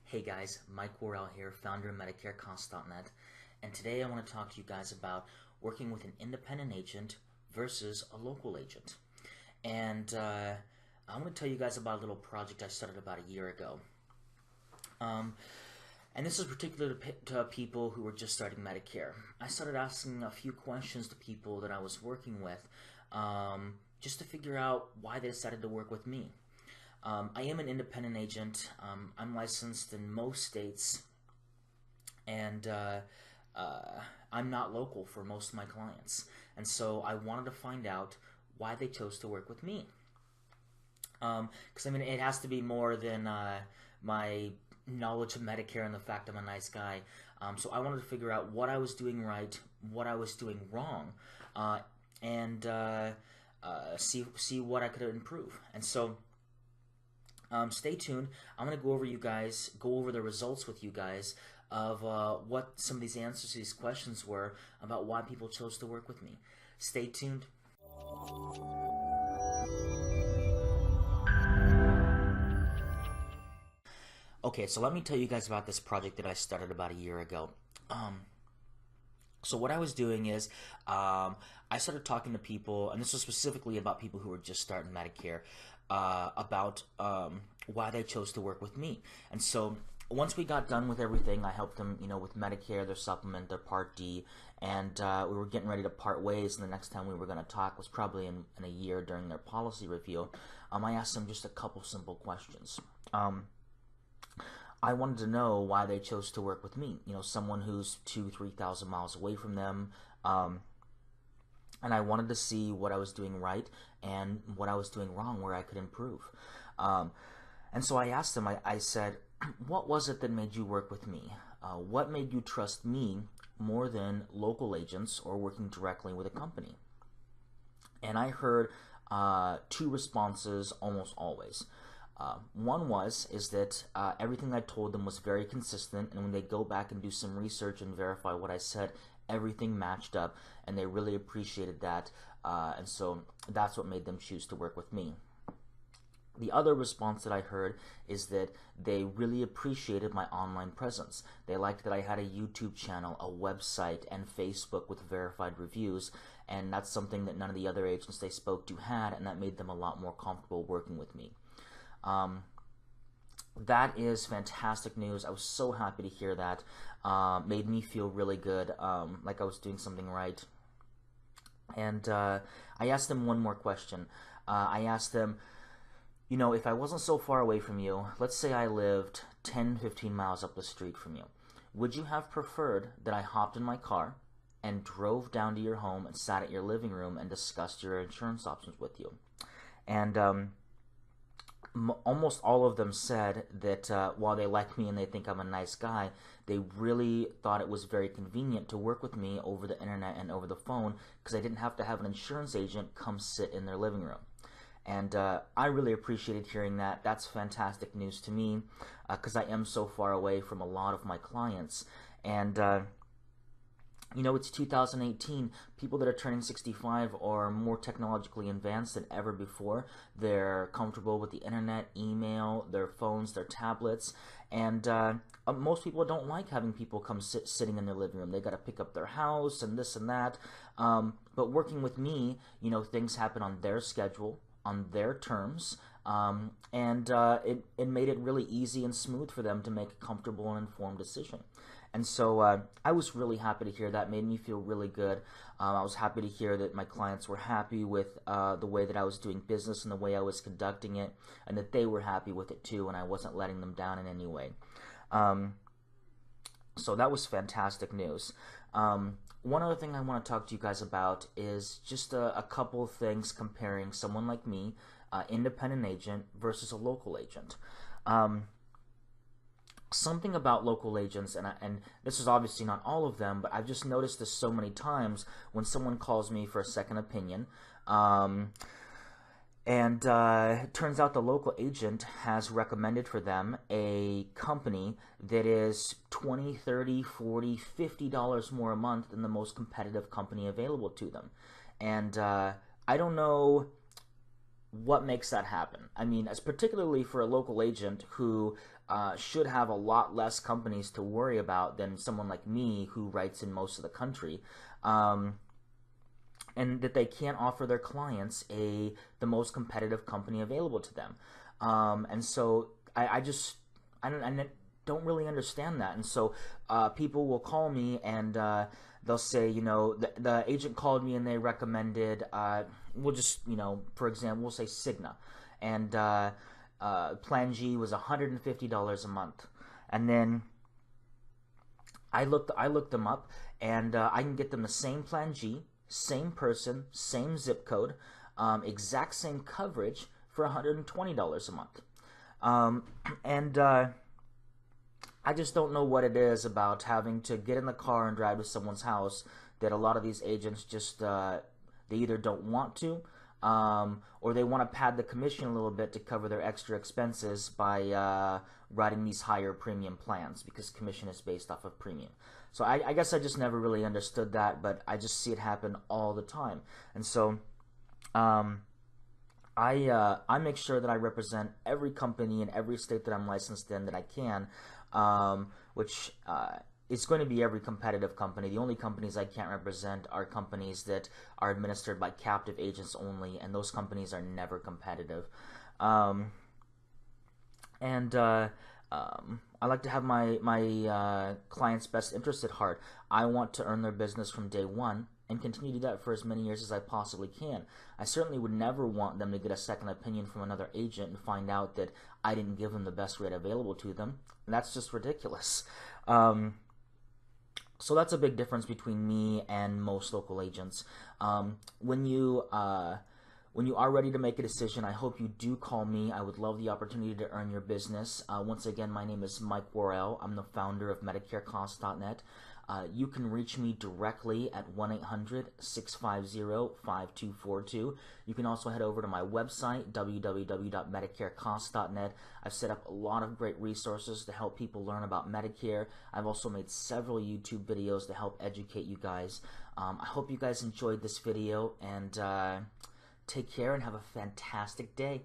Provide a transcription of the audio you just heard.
Hey guys, Mike Worrell here, founder of MedicareCost.net, and today I want to talk to you guys about working with an independent agent versus a local agent. And I want to tell you guys about a little project I started about a year ago. And this is particular to people who were just starting Medicare. I started asking a few questions to people that I was working with just to figure out why they decided to work with me. I am an independent agent. I'm licensed in most states, and I'm not local for most of my clients. And so I wanted to find out why they chose to work with me. Because I mean, it has to be more than my knowledge of Medicare and the fact I'm a nice guy. So I wanted to figure out what I was doing right, what I was doing wrong, and see what I could improve. And so. Stay tuned. I'm going to go over the results with you guys of what some of these answers to these questions were about why people chose to work with me. Stay tuned. Okay, so let me tell you guys about this project that I started about a year ago. So what I was doing is I started talking to people, and this was specifically about people who were just starting Medicare, about why they chose to work with me. And so once we got done with everything, I helped them, with Medicare, their supplement, their Part D, and we were getting ready to part ways, and the next time we were going to talk was probably in a year during their policy review. I asked them just a couple simple questions. I wanted to know why they chose to work with me. Someone who's 2,000-3,000 miles away from them, and I wanted to see what I was doing right and what I was doing wrong, where I could improve. And so I asked them, I said, what was it that made you work with me? What made you trust me more than local agents or working directly with a company? And I heard two responses almost always. One is that everything I told them was very consistent, and when they go back and do some research and verify what I said, everything matched up, and they really appreciated that, and so that's what made them choose to work with me. The other response that I heard is that they really appreciated my online presence. They liked that I had a YouTube channel, a website, and Facebook with verified reviews, and that's something that none of the other agents they spoke to had, and that made them a lot more comfortable working with me. That is fantastic news. I was so happy to hear that. Made me feel really good, like I was doing something right. And I asked them one more question. I asked them, if I wasn't so far away from you, let's say I lived 10-15 miles up the street from you, would you have preferred that I hopped in my car and drove down to your home and sat at your living room and discussed your insurance options with you? And almost all of them said that while they like me and they think I'm a nice guy, they really thought it was very convenient to work with me over the internet and over the phone because I didn't have to have an insurance agent come sit in their living room. And I really appreciated hearing that. That's fantastic news to me because I am so far away from a lot of my clients. And it's 2018. People that are turning 65 are more technologically advanced than ever before. They're comfortable with the internet, email, their phones, their tablets, and most people don't like having people come sitting in their living room. They got to pick up their house and this and that. But working with me, things happen on their schedule, on their terms, and it made it really easy and smooth for them to make a comfortable and informed decision. And so I was really happy to hear that. Made me feel really good. I was happy to hear that my clients were happy with the way that I was doing business and the way I was conducting it, and that they were happy with it too, and I wasn't letting them down in any way. So that was fantastic news. One other thing I want to talk to you guys about is just a couple of things comparing someone like me, independent agent, versus a local agent. Something about local agents, and this is obviously not all of them, but I've just noticed this so many times when someone calls me for a second opinion, and it turns out the local agent has recommended for them a company that is $20, $30, $40, $50 more a month than the most competitive company available to them. And I don't know what makes that happen. I mean, as particularly for a local agent who should have a lot less companies to worry about than someone like me who writes in most of the country. And that they can't offer their clients the most competitive company available to them. And so I don't really understand that. And so people will call me and they'll say, the agent called me and they recommended, we'll just, for example, we'll say Cigna. And Plan G was $150 a month. And then I looked them up, and I can get them the same Plan G, same person, same zip code, exact same coverage for $120 a month. And I just don't know what it is about having to get in the car and drive to someone's house that a lot of these agents just, they either don't want to, or they want to pad the commission a little bit to cover their extra expenses by writing these higher premium plans, because commission is based off of premium. So I guess I just never really understood that, but I just see it happen all the time. And so I make sure that I represent every company in every state that I'm licensed in that I can, which it's going to be every competitive company. The only companies I can't represent are companies that are administered by captive agents only, and those companies are never competitive. I like to have my clients' best interest at heart. I want to earn their business from day one and continue to do that for as many years as I possibly can. I certainly would never want them to get a second opinion from another agent and find out that I didn't give them the best rate available to them. That's just ridiculous. So that's a big difference between me and most local agents. When you are ready to make a decision, I hope you do call me. I would love the opportunity to earn your business. Once again, my name is Mike Worrell. I'm the founder of MedicareCost.net. You can reach me directly at 1-800-650-5242. You can also head over to my website, www.medicarecost.net. I've set up a lot of great resources to help people learn about Medicare. I've also made several YouTube videos to help educate you guys. I hope you guys enjoyed this video, and take care and have a fantastic day.